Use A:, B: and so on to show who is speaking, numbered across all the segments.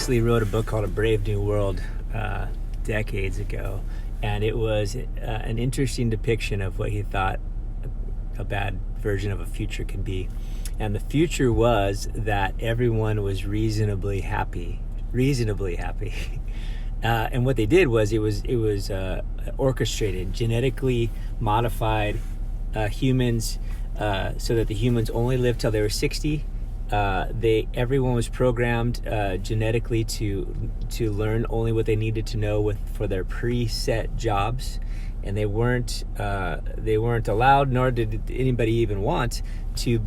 A: actually wrote a book called A Brave New World decades ago, and it was an interesting depiction of what he thought a bad version of a future could be. And the future was that everyone was reasonably happy. And what they did was it was orchestrated, genetically modified humans, so that the humans only lived till they were 60. Everyone was programmed genetically to learn only what they needed to know for their preset jobs, and they weren't allowed, nor did anybody even want to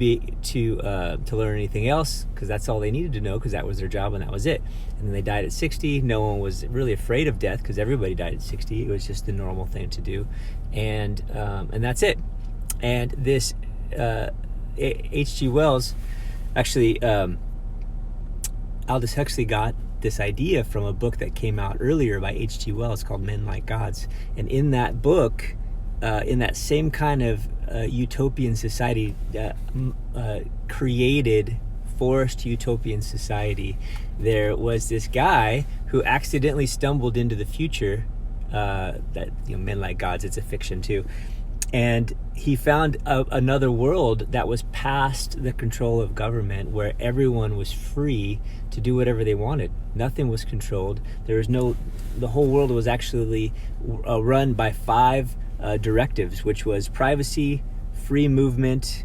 A: learn anything else, because that's all they needed to know, because that was their job and that was it. And then they died at 60. No one was really afraid of death because everybody died at 60. It was just the normal thing to do, and that's it. And this H.G. Wells, actually, Aldous Huxley got this idea from a book that came out earlier by H.G. Wells called Men Like Gods. And in that book, in that same kind of utopian society, created forced utopian society, there was this guy who accidentally stumbled into the future, Men Like Gods, it's a fiction too. And he found another world that was past the control of government, where everyone was free to do whatever they wanted. Nothing was controlled. The whole world was actually run by 5 directives, which was privacy, free movement,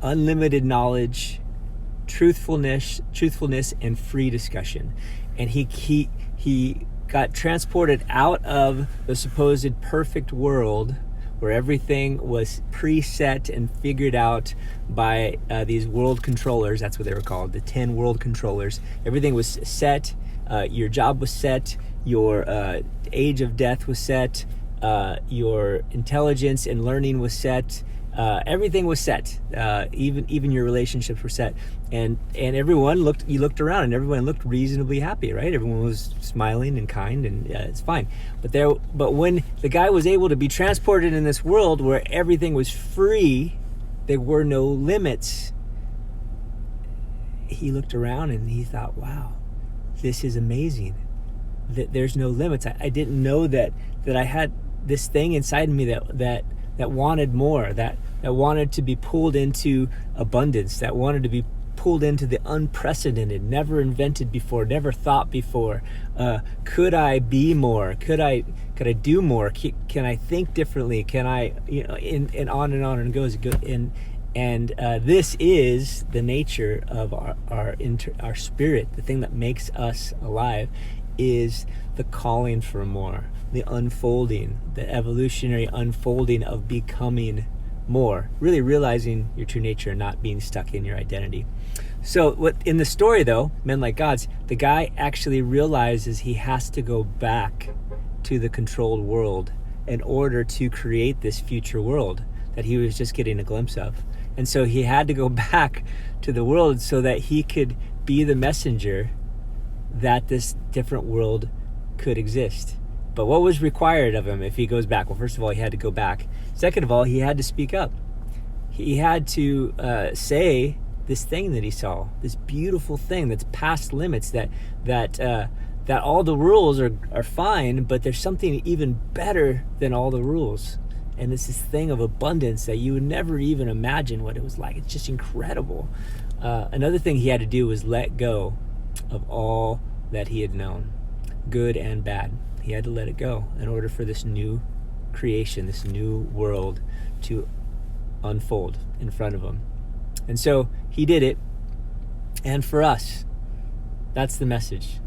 A: unlimited knowledge, truthfulness, and free discussion. And he got transported out of the supposed perfect world, where everything was preset and figured out by these world controllers. That's what they were called, the 10 world controllers. Everything was set. Your job was set. Your age of death was set. Your intelligence and learning was set. Everything was set. Even your relationships were set. And everyone you looked around, and everyone looked reasonably happy, right? Everyone was smiling and kind, and it's fine. But when the guy was able to be transported in this world where everything was free, there were no limits, he looked around and he thought, wow, this is amazing. That there's no limits. I didn't know that I had this thing inside me that wanted more, that wanted to be pulled into abundance, that wanted to be pulled into the unprecedented, never invented before, never thought before. Could I be more? Could I do more? Can I think differently? Can I, and on and goes. And this is the nature of our spirit. The thing that makes us alive is the calling for more, the unfolding, the evolutionary unfolding of becoming more, really realizing your true nature and not being stuck in your identity. So what in the story, though, Men Like Gods, the guy actually realizes he has to go back to the controlled world in order to create this future world that he was just getting a glimpse of. And so he had to go back to the world so that he could be the messenger that this different world could exist. But what was required of him if he goes back? Well, first of all, he had to go back. Second of all, he had to speak up. He had to say this thing that he saw, this beautiful thing that's past limits, that all the rules are fine, but there's something even better than all the rules. And it's this thing of abundance that you would never even imagine what it was like. It's just incredible. Another thing he had to do was let go of all that he had known, good and bad. He had to let it go in order for this new creation, this new world to unfold in front of him. And so he did it. And for us, that's the message.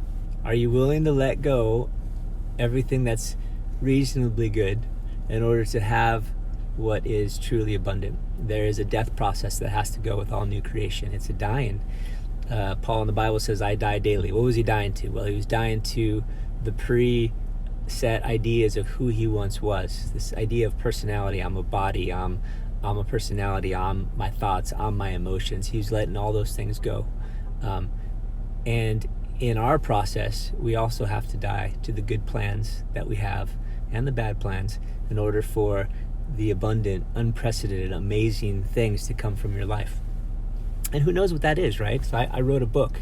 A: Are you willing to let go everything that's reasonably good in order to have what is truly abundant? There is a death process that has to go with all new creation. It's a dying. Paul in the Bible says, I die daily. What was he dying to? Well, he was dying to the preset ideas of who he once was. This idea of personality. I'm a body. I'm a personality. I'm my thoughts. I'm my emotions. He's letting all those things go. And in our process, we also have to die to the good plans that we have and the bad plans in order for the abundant, unprecedented, amazing things to come from your life. And who knows what that is, right? So I wrote a book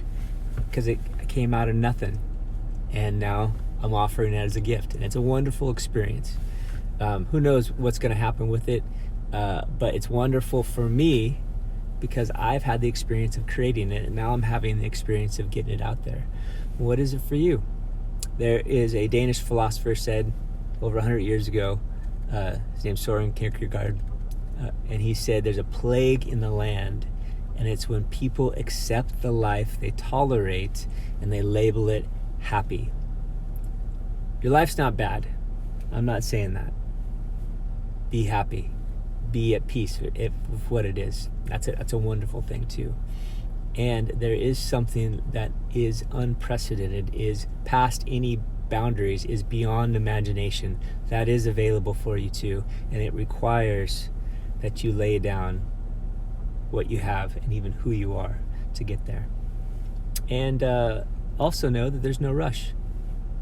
A: because I came out of nothing, and now I'm offering it as a gift, and it's a wonderful experience. Who knows what's going to happen with it, but it's wonderful for me because I've had the experience of creating it, and now I'm having the experience of getting it out there. What is it for you? There is a Danish philosopher said over 100 years ago, his name's Soren Kierkegaard, and he said there's a plague in the land, and it's when people accept the life they tolerate and they label it happy. Your life's not bad. I'm not saying that. Be happy. Be at peace with what it is. That's a wonderful thing too. And there is something that is unprecedented, is past any boundaries, is beyond imagination, that is available for you too. And it requires that you lay down what you have and even who you are to get there. And also know that there's no rush.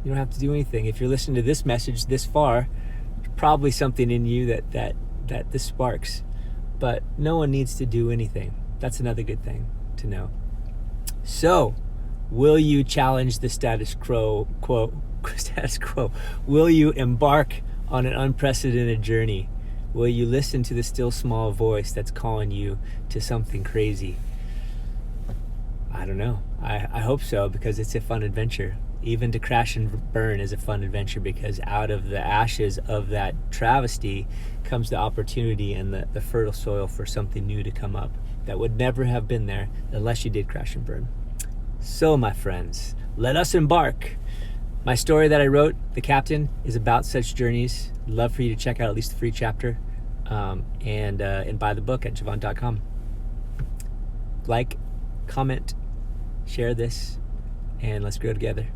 A: You don't have to do anything. If you're listening to this message this far, there's probably something in you that this sparks. But no one needs to do anything. That's another good thing to know. So, will you challenge the status quo? Will you embark on an unprecedented journey? Will you listen to the still small voice that's calling you to something crazy? I don't know. I hope so, because it's a fun adventure. Even to crash and burn is a fun adventure, because out of the ashes of that travesty comes the opportunity and the fertile soil for something new to come up that would never have been there unless you did crash and burn. So, my friends, let us embark. My story that I wrote, The Captain, is about such journeys. I'd love for you to check out at least the free chapter and buy the book at javon.com. Like, comment, share this, and let's grow together.